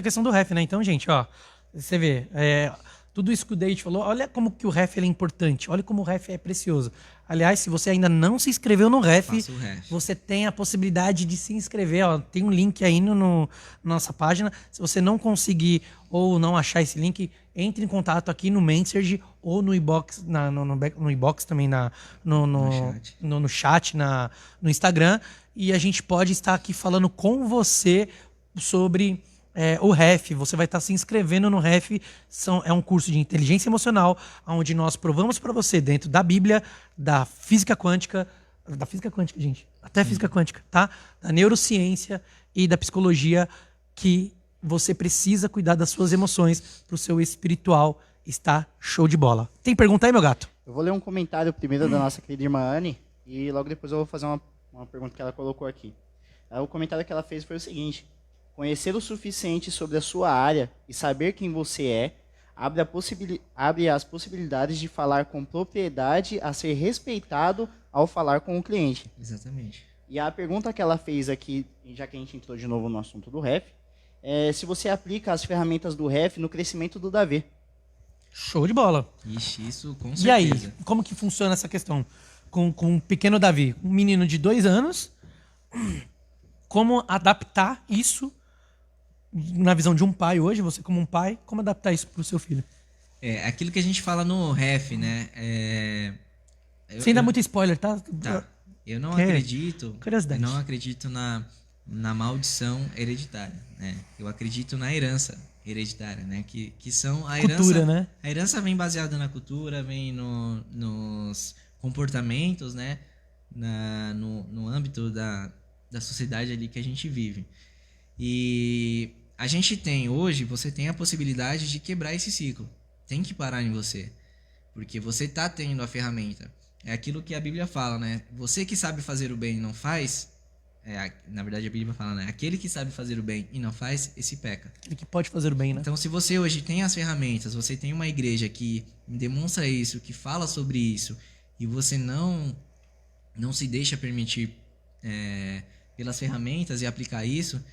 A questão do ref, né? Então, gente, ó, você vê, tudo isso que o David falou, olha como que o ref ele é importante, olha como o ref é precioso. Aliás, se você ainda não se inscreveu no ref, Faça o ref. você tem a possibilidade de se inscrever, ó, tem um link aí na nossa página. Se você não conseguir ou não achar esse link, entre em contato aqui no Message ou no inbox, no inbox também, chat. no chat, no Instagram, e a gente pode estar aqui falando com você sobre o REF. Você vai estar se inscrevendo no REF. É um curso de inteligência emocional, onde nós provamos para você, dentro da Bíblia, da física quântica, gente, até física quântica, tá? Da neurociência e da psicologia, que você precisa cuidar das suas emoções para o seu espiritual estar show de bola. Tem pergunta aí, meu gato? Eu vou ler um comentário primeiro da nossa querida irmã Anne e logo depois eu vou fazer uma pergunta que ela colocou aqui. O comentário que ela fez foi o seguinte: conhecer o suficiente sobre a sua área e saber quem você é abre as possibilidades de falar com propriedade, a ser respeitado ao falar com o cliente. Exatamente. E a pergunta que ela fez aqui, já que a gente entrou de novo no assunto do REF, é se você aplica as ferramentas do REF no crescimento do Davi. Show de bola. Ixi, isso com certeza. E aí, como que funciona essa questão com o pequeno Davi? Um menino de 2 anos, como adaptar isso na visão de um pai hoje, você como um pai, como adaptar isso pro seu filho? Aquilo que a gente fala no ref, né? Sem dar muito spoiler, tá? Tá. Eu não Que é? acredito. Curiosidade. Eu não acredito na maldição hereditária, né? Eu acredito na herança hereditária, né? Que são a herança. Cultura, né? A herança vem baseada na cultura, vem nos comportamentos, né? No âmbito da sociedade ali que a gente vive. E a gente tem hoje, você tem a possibilidade de quebrar esse ciclo. Tem que parar em você. Porque você tá tendo a ferramenta. É aquilo que a Bíblia fala, né? Você que sabe fazer o bem e não faz, na verdade a Bíblia fala, né? Aquele que sabe fazer o bem e não faz, esse peca. Aquele que pode fazer o bem, né? Então, se você hoje tem as ferramentas, você tem uma igreja que demonstra isso, que fala sobre isso, e você não se deixa permitir pelas ferramentas e aplicar isso,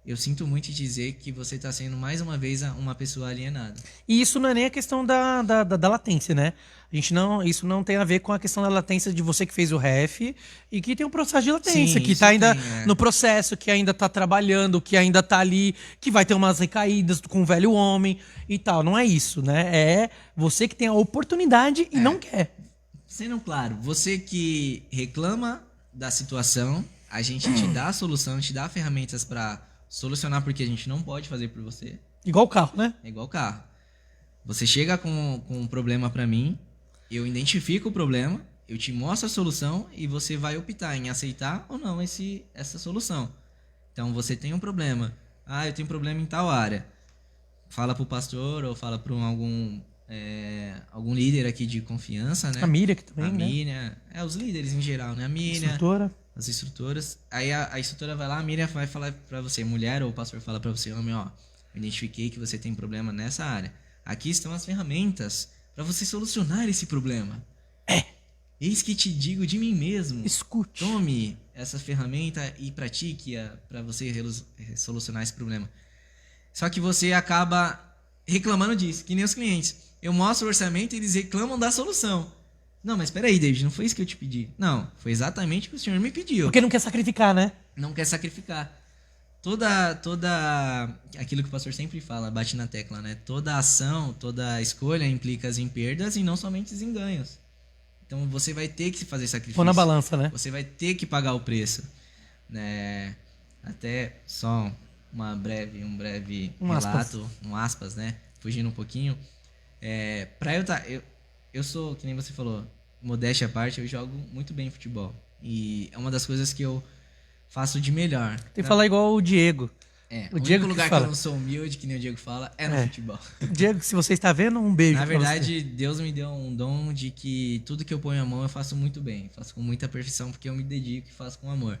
eu sinto muito em dizer que você está sendo mais uma vez uma pessoa alienada. E isso não é nem a questão da latência, né? Isso não tem a ver com a questão da latência de você que fez o REF e que tem um processo de latência, Sim, que isso está ainda tem, no processo, que ainda está trabalhando, que ainda está ali, que vai ter umas recaídas com o velho homem e tal. Não é isso, né? É você que tem a oportunidade e não quer. Sendo claro, você que reclama da situação, a gente te dá a solução, te dá ferramentas para solucionar, porque a gente não pode fazer por você. Igual o carro, né? É igual carro. Você chega com um problema para mim, eu identifico o problema, eu te mostro a solução e você vai optar em aceitar ou não essa solução. Então você tem um problema. Eu tenho problema em tal área. Fala pro pastor ou fala para algum líder aqui de confiança, né? A Miriam que também, a né? Miriam, os líderes em geral, né? A Miriam, Instrutora. as instrutoras. Aí a instrutora vai lá, a Miriam vai falar pra você, mulher, ou o pastor fala pra você, homem, ó, eu identifiquei que você tem problema nessa área. Aqui estão as ferramentas pra você solucionar esse problema. Eis que te digo de mim mesmo. Escute. Tome essa ferramenta e pratique pra você solucionar esse problema. Só que você acaba reclamando disso, que nem os clientes. Eu mostro o orçamento e eles reclamam da solução. Não, mas peraí, David, não foi isso que eu te pedi. Não, foi exatamente o que o senhor me pediu. Porque não quer sacrificar, né? Não quer sacrificar. Toda aquilo que o pastor sempre fala, bate na tecla, né? Toda ação, toda escolha implica em perdas e não somente em ganhos. Então você vai ter que fazer sacrifício. Pôr na balança, né? Você vai ter que pagar o preço. Até só um breve relato, aspas, né? Fugindo um pouquinho. Eu sou, que nem você falou, modéstia à parte, eu jogo muito bem futebol. E é uma das coisas que eu faço de melhor. Tem que falar igual o Diego. O Diego único lugar que fala. eu não sou humilde, que nem o Diego fala, é no futebol. Diego, se você está vendo, um beijo. Na verdade, Deus me deu um dom de que tudo que eu ponho a mão eu faço muito bem. Faço com muita perfeição, porque eu me dedico e faço com amor.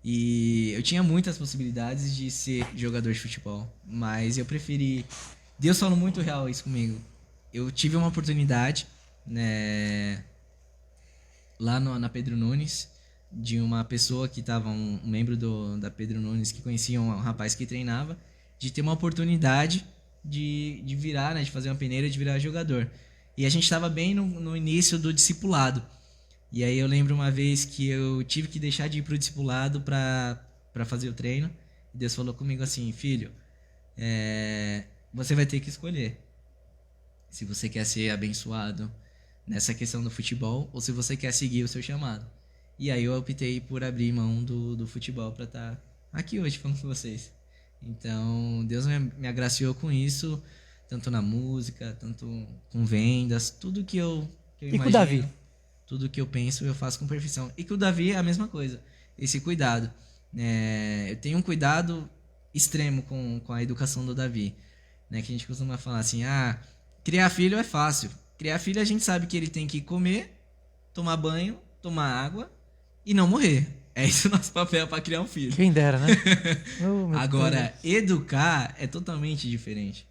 E eu tinha muitas possibilidades de ser jogador de futebol, mas eu preferi... Deus falou muito real isso comigo. Eu tive uma oportunidade, né, lá na Pedro Nunes, de uma pessoa que estava, um membro da Pedro Nunes, que conhecia um rapaz que treinava. de ter uma oportunidade de virar, né, de fazer uma peneira, de virar jogador. E a gente estava bem no início do discipulado. E aí eu lembro uma vez que eu tive que deixar de ir pro discipulado para fazer o treino. E Deus falou comigo assim, filho, você vai ter que escolher se você quer ser abençoado nessa questão do futebol ou se você quer seguir o seu chamado. E aí eu optei por abrir mão do futebol para estar aqui hoje falando com vocês. Então Deus me agraciou com isso, tanto na música, tanto com vendas, tudo que eu imagino. E com o Davi? Tudo que eu penso eu faço com perfeição. E com o Davi é a mesma coisa, esse cuidado. Eu tenho um cuidado extremo com a educação do Davi, né? Que a gente costuma falar assim, criar filho é fácil. Criar filho a gente sabe que ele tem que comer, tomar banho, tomar água e não morrer. É esse o nosso papel para criar um filho. Quem dera, né? Oh, meu Agora, Deus. educar é totalmente diferente.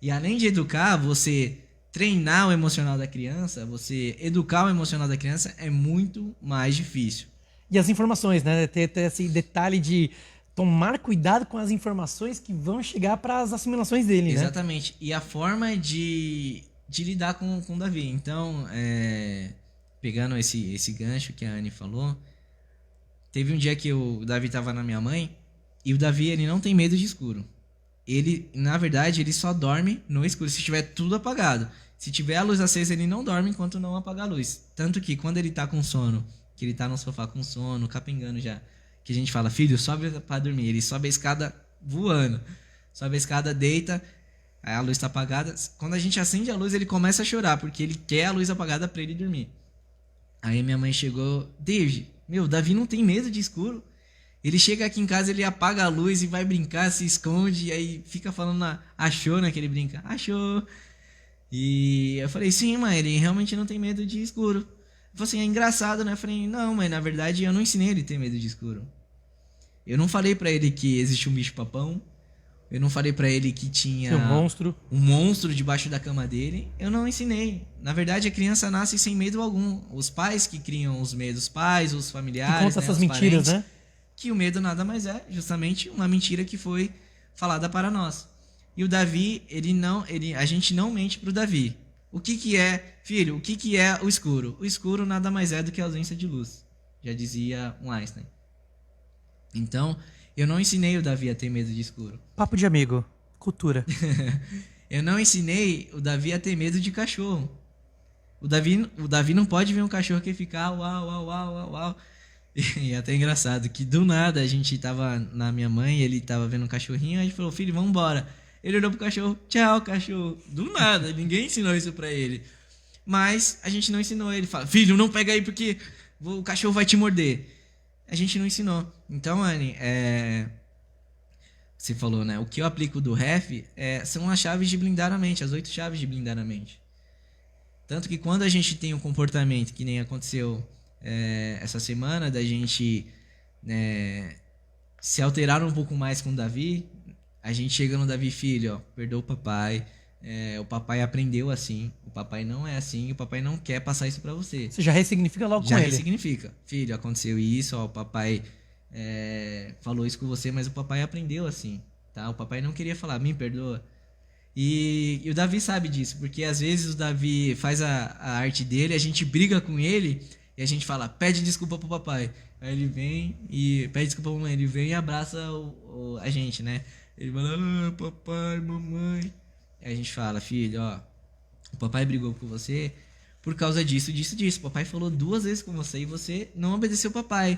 E além de educar, você treinar o emocional da criança, você educar o emocional da criança é muito mais difícil. E as informações, né? Ter esse detalhe de tomar cuidado com as informações que vão chegar para as assimilações dele, né? Exatamente. E a forma de lidar com o Davi. Então, pegando esse gancho que a Anne falou, teve um dia que o Davi estava na minha mãe e o Davi ele não tem medo de escuro. Ele, na verdade, ele só dorme no escuro, se tiver tudo apagado. Se tiver a luz acesa, ele não dorme enquanto não apagar a luz. Tanto que quando ele tá com sono, que ele tá no sofá com sono, capengando já, que a gente fala, filho, sobe pra dormir. Ele sobe a escada voando. Sobe a escada, deita, aí a luz tá apagada. Quando a gente acende a luz, ele começa a chorar, porque ele quer a luz apagada pra ele dormir. Aí minha mãe chegou, David, Davi não tem medo de escuro. Ele chega aqui em casa, ele apaga a luz e vai brincar, se esconde, aí fica falando, achou, né, que ele brinca, achou. E eu falei, sim, mãe, ele realmente não tem medo de escuro. Ele falou assim, é engraçado, né? Eu falei, não, mãe, na verdade eu não ensinei ele a ter medo de escuro. Eu não falei pra ele que existe um bicho-papão. Eu não falei pra ele que tinha um monstro debaixo da cama dele. Eu não ensinei. Na verdade, a criança nasce sem medo algum. Os pais que criam os medos, os pais, os familiares, que conta essas os mentiras, parentes, né? Que o medo nada mais é justamente uma mentira que foi falada para nós. E o Davi, a gente não mente pro Davi. O que é, filho, o que é o escuro? O escuro nada mais é do que a ausência de luz. Já dizia um Einstein. Então, eu não ensinei o Davi a ter medo de escuro. Papo de amigo. Cultura. Eu não ensinei o Davi a ter medo de cachorro. O Davi não pode ver um cachorro que fica uau, uau, uau, uau, uau. E é até engraçado que do nada a gente tava na minha mãe, ele tava vendo um cachorrinho, a gente falou, filho, vamos embora. Ele olhou pro cachorro, tchau, cachorro. Do nada, ninguém ensinou isso pra ele. Mas a gente não ensinou ele. Fala, filho, não pega aí porque o cachorro vai te morder. A gente não ensinou. Então, Anne, você falou, né? O que eu aplico do REF são as chaves de blindar a mente, as 8 chaves de blindar a mente. Tanto que quando a gente tem um comportamento que nem aconteceu essa semana, da gente se alterar um pouco mais com o Davi, a gente chega no Davi, filho, ó, perdoa o papai, o papai aprendeu assim, o papai não é assim, o papai não quer passar isso pra você. Você já ressignifica logo Já com ele. ressignifica. Filho, aconteceu isso, ó, o papai falou isso com você, mas o papai aprendeu assim, tá? O papai não queria falar, me perdoa. E o Davi sabe disso, porque às vezes o Davi faz a arte dele, a gente briga com ele e a gente fala, pede desculpa pro papai. Aí ele vem e pede desculpa pra mamãe, ele vem e abraça a gente, né? Ele fala, papai, mamãe. Aí a gente fala, filho, ó, o papai brigou com você por causa disso, disso, disso. O papai falou 2 vezes com você e você não obedeceu o papai.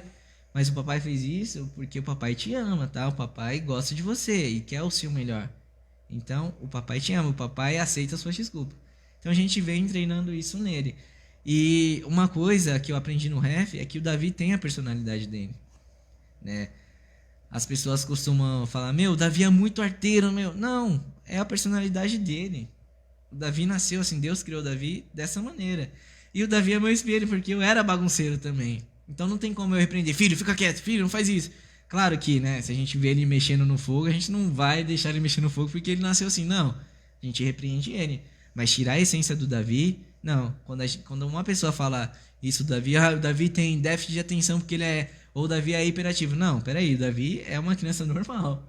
Mas o papai fez isso porque o papai te ama, tá? O papai gosta de você e quer o seu melhor. Então, o papai te ama, o papai aceita as suas desculpas. Então a gente vem treinando isso nele. E uma coisa que eu aprendi no REF é que o Davi tem a personalidade dele, né? As pessoas costumam falar, o Davi é muito arteiro, Não, é a personalidade dele. O Davi nasceu assim, Deus criou o Davi dessa maneira. E o Davi é meu espelho, porque eu era bagunceiro também. Então não tem como eu repreender, filho, fica quieto, filho, não faz isso. Claro que, né, se a gente vê ele mexendo no fogo, a gente não vai deixar ele mexer no fogo porque ele nasceu assim, não. A gente repreende ele. Mas tirar a essência do Davi, não. Quando uma pessoa fala isso do Davi, o Davi tem déficit de atenção porque ele ou o Davi é hiperativo. Não, peraí, o Davi é uma criança normal.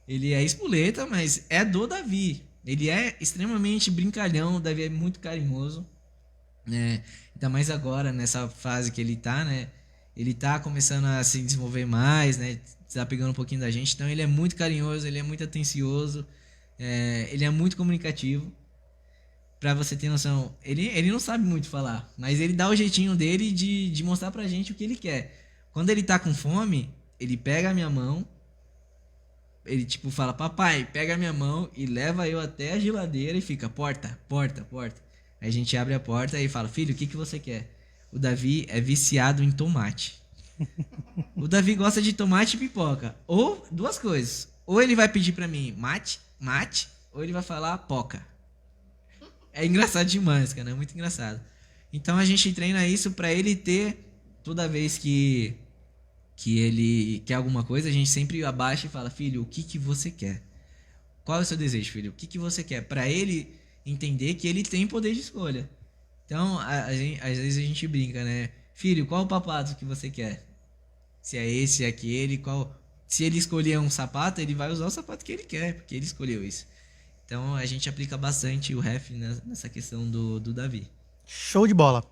Ele é espoleta, mas é do Davi. Ele é extremamente brincalhão, o Davi é muito carinhoso, né? Ainda mais agora, nessa fase que ele tá, né? Ele tá começando a se desenvolver mais, né? Tá pegando um pouquinho da gente. Então ele é muito carinhoso, ele é muito atencioso, ele é muito comunicativo. Pra você ter noção, ele não sabe muito falar, mas ele dá o jeitinho dele de mostrar pra gente o que ele quer. Quando ele tá com fome, ele pega a minha mão, ele tipo fala, papai, pega a minha mão e leva eu até a geladeira e fica, porta, porta, porta. Aí a gente abre a porta e fala, filho, o que você quer? O Davi é viciado em tomate. O Davi gosta de tomate e pipoca. Ou duas coisas. Ou ele vai pedir pra mim mate, mate, ou ele vai falar poca. É engraçado demais, cara. É muito engraçado. Então a gente treina isso pra ele ter, toda vez que ele quer alguma coisa, a gente sempre abaixa e fala, filho, o que você quer? Qual é o seu desejo, filho? O que você quer? Pra ele entender que ele tem poder de escolha. Então, às vezes a gente brinca, né? Filho, qual o papato que você quer? Se é esse, se é aquele, qual... Se ele escolher um sapato, ele vai usar o sapato que ele quer, porque ele escolheu isso. Então, a gente aplica bastante o ref nessa questão do Davi. Show de bola.